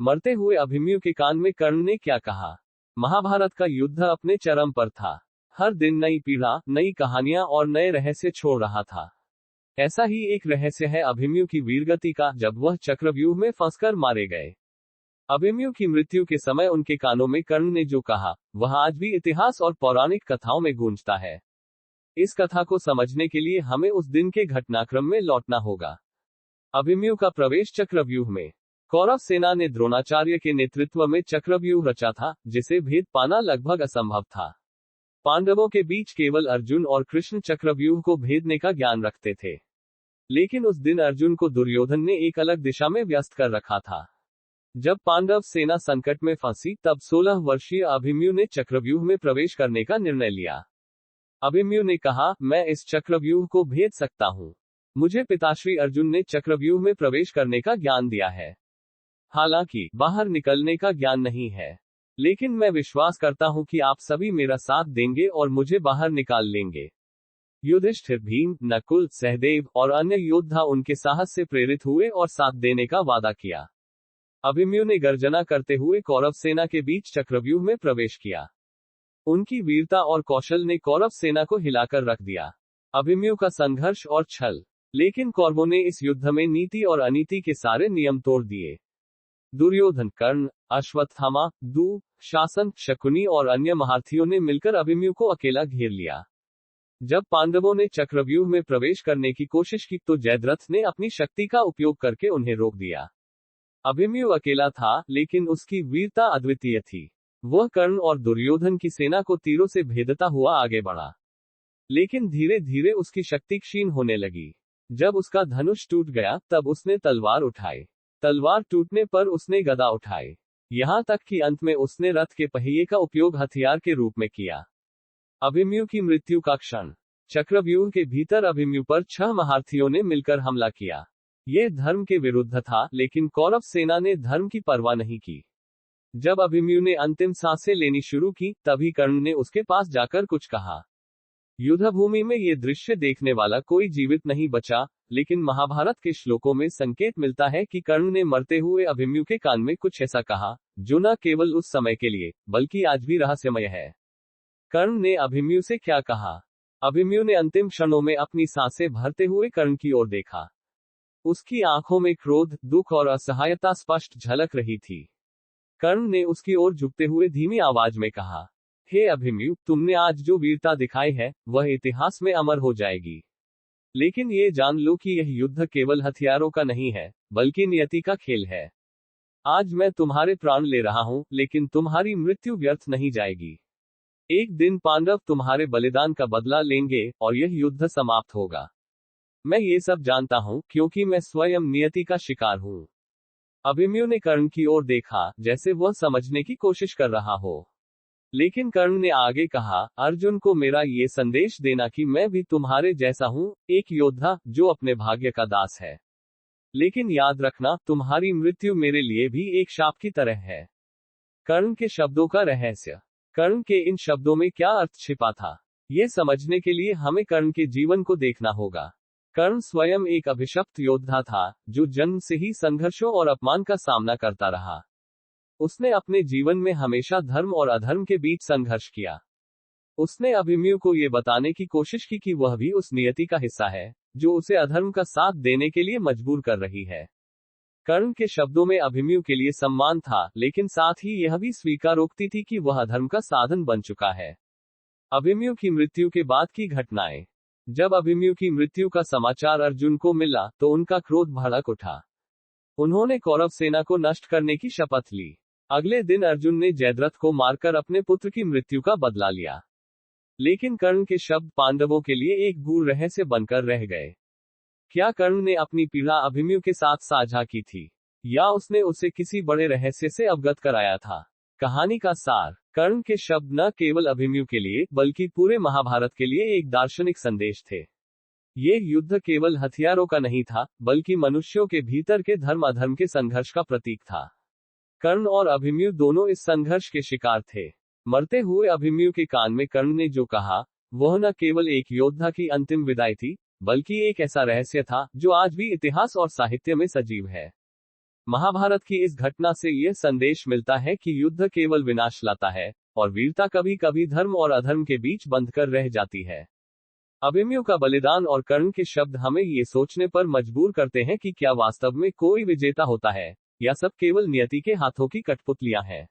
मरते हुए अभिमन्यु के कान में कर्ण ने क्या कहा। महाभारत का युद्ध अपने चरम पर था। हर दिन नई पीड़ा, नई कहानियां और नए रहस्य छोड़ रहा था। ऐसा ही एक रहस्य है अभिमन्यु की वीरगति का, जब वह चक्रव्यूह में फंसकर मारे गए। अभिमन्यु की मृत्यु के समय उनके कानों में कर्ण ने जो कहा, वह आज भी इतिहास और पौराणिक कथाओं में गूंजता है। इस कथा को समझने के लिए हमें उस दिन के घटनाक्रम में लौटना होगा। अभिमन्यु का प्रवेश चक्रव्यूह में। कौरव सेना ने द्रोणाचार्य के नेतृत्व में चक्रव्यूह रचा था, जिसे भेद पाना लगभग असंभव था। पांडवों के बीच केवल अर्जुन और कृष्ण चक्रव्यूह को भेदने का ज्ञान रखते थे। लेकिन उस दिन अर्जुन को दुर्योधन ने एक अलग दिशा में व्यस्त कर रखा था। जब पांडव सेना संकट में फंसी, तब 16 वर्षीय अभिमन्यु ने चक्रव्यूह में प्रवेश करने का निर्णय लिया। अभिमन्यु ने कहा, मैं इस चक्रव्यूह को भेद सकता हूं। मुझे पिताश्री अर्जुन ने चक्रव्यूह में प्रवेश करने का ज्ञान दिया है। हालांकि बाहर निकलने का ज्ञान नहीं है, लेकिन मैं विश्वास करता हूं कि आप सभी मेरा साथ देंगे और मुझे बाहर निकाल लेंगे। युधिष्ठिर, भीम, नकुल, सहदेव और अन्य योद्धा उनके साहस से प्रेरित हुए और साथ देने का वादा किया। अभिमन्यु ने गर्जना करते हुए कौरव सेना के बीच चक्रव्यूह में प्रवेश किया। उनकी वीरता और कौशल ने कौरव सेना को हिलाकर रख दिया। अभिमन्यु का संघर्ष और छल। लेकिन कौरवों ने इस युद्ध में नीति और अनीति के सारे नियम तोड़ दिए। दुर्योधन, कर्ण, अश्वत्थामा, शासन, शकुनी और अन्य महारथियों ने मिलकर अभिमन्यु को अकेला घेर लिया। जब पांडवों ने चक्रव्यूह में प्रवेश करने की कोशिश की, तो जयद्रथ ने अपनी शक्ति का उपयोग करके उन्हें रोक दिया। अभिमन्यु अकेला था, लेकिन उसकी वीरता अद्वितीय थी। वह कर्ण और दुर्योधन की सेना को तीरों से भेदता हुआ आगे बढ़ा। लेकिन धीरे धीरे उसकी शक्ति क्षीण होने लगी। जब उसका धनुष टूट गया, तब उसने तलवार उठाई। तलवार टूटने पर उसने गदा उठाई। यहां तक कि अंत में उसने रथ के पहिए का उपयोग हथियार के रूप में किया। अभिमन्यु की मृत्यु का क्षण। चक्रव्यूह के भीतर अभिमन्यु पर 6 महारथियों ने मिलकर हमला किया। यह धर्म के विरुद्ध था, लेकिन कौरव सेना ने धर्म की परवाह नहीं की। जब अभिमन्यु ने अंतिम सांसें लेनी शुरू की, तभी कर्ण ने उसके पास जाकर कुछ कहा। युद्धभूमि में ये दृश्य देखने वाला कोई जीवित नहीं बचा, लेकिन महाभारत के श्लोकों में संकेत मिलता है कि कर्ण ने मरते हुए अभिमन्यु के कान में कुछ ऐसा कहा, जो न केवल उस समय के लिए, बल्कि आज भी रहस्यमय है। कर्ण ने अभिमन्यु से क्या कहा? अभिमन्यु ने अंतिम क्षणों में अपनी सांसें भरते हुए कर्ण की ओर देखा। उसकी आंखों में क्रोध, दुख और असहायता स्पष्ट झलक रही थी। कर्ण ने उसकी ओर झुकते हुए धीमी आवाज में कहा, हे अभिमन्यु, तुमने आज जो वीरता दिखाई है, वह इतिहास में अमर हो जाएगी। लेकिन ये जान लो कि यह युद्ध केवल हथियारों का नहीं है, बल्कि नियति का खेल है। आज मैं तुम्हारे प्राण ले रहा हूं, लेकिन तुम्हारी मृत्यु व्यर्थ नहीं जाएगी। एक दिन पांडव तुम्हारे बलिदान का बदला लेंगे, और यह युद्ध समाप्त होगा। मैं ये सब जानता हूं, क्योंकि मैं स्वयं नियति का शिकार हूं। अभिमन्यु ने कर्ण की ओर देखा, जैसे वह समझने की कोशिश कर रहा हो। लेकिन कर्ण ने आगे कहा, अर्जुन को मेरा ये संदेश देना कि मैं भी तुम्हारे जैसा हूं, एक योद्धा जो अपने भाग्य का दास है। लेकिन याद रखना, तुम्हारी मृत्यु मेरे लिए भी एक शाप की तरह है। कर्ण के शब्दों का रहस्य। कर्ण के इन शब्दों में क्या अर्थ छिपा था, ये समझने के लिए हमें कर्ण के जीवन को देखना होगा। कर्ण स्वयं एक अभिशप्त योद्धा था, जो जन्म से ही संघर्षों और अपमान का सामना करता रहा। उसने अपने जीवन में हमेशा धर्म और अधर्म के बीच संघर्ष किया। उसने अभिमन्यु को ये बताने की कोशिश की कि वह भी उस नियति का हिस्सा है, जो उसे अधर्म का साथ देने के लिए मजबूर कर रही है। कर्ण के शब्दों में अभिमन्यु के लिए सम्मान था, लेकिन साथ ही यह भी स्वीकारोक्ति थी कि वह अधर्म का साधन बन चुका है। अभिमन्यु की मृत्यु के बाद की घटनाएं। जब अभिमन्यु की मृत्यु का समाचार अर्जुन को मिला, तो उनका क्रोध भड़क उठा। उन्होंने कौरव सेना को नष्ट करने की शपथ ली। अगले दिन अर्जुन ने जयद्रथ को मारकर अपने पुत्र की मृत्यु का बदला लिया। लेकिन कर्ण के शब्द पांडवों के लिए एक गूढ़ रहस्य बनकर रह गए। क्या कर्ण ने अपनी पीड़ा अभिमन्यु के साथ साझा की थी, या उसने उसे किसी बड़े रहस्य से अवगत कराया था? कहानी का सार। कर्ण के शब्द न केवल अभिमन्यु के लिए, बल्कि पूरे महाभारत के लिए एक दार्शनिक संदेश थे। ये युद्ध केवल हथियारों का नहीं था, बल्कि मनुष्यों के भीतर के धर्म अधर्म के संघर्ष का प्रतीक था। कर्ण और अभिमन्यु दोनों इस संघर्ष के शिकार थे। मरते हुए अभिमन्यु के कान में कर्ण ने जो कहा, वह न केवल एक योद्धा की अंतिम विदाई थी, बल्कि एक ऐसा रहस्य था, जो आज भी इतिहास और साहित्य में सजीव है। महाभारत की इस घटना से यह संदेश मिलता है कि युद्ध केवल विनाश लाता है, और वीरता कभी कभी धर्म और अधर्म के बीच बंधकर रह जाती है। अभिमन्यु का बलिदान और कर्ण के शब्द हमें ये सोचने पर मजबूर करते हैं कि क्या वास्तव में कोई विजेता होता है, या सब केवल नियति के हाथों की कठपुतलियां हैं।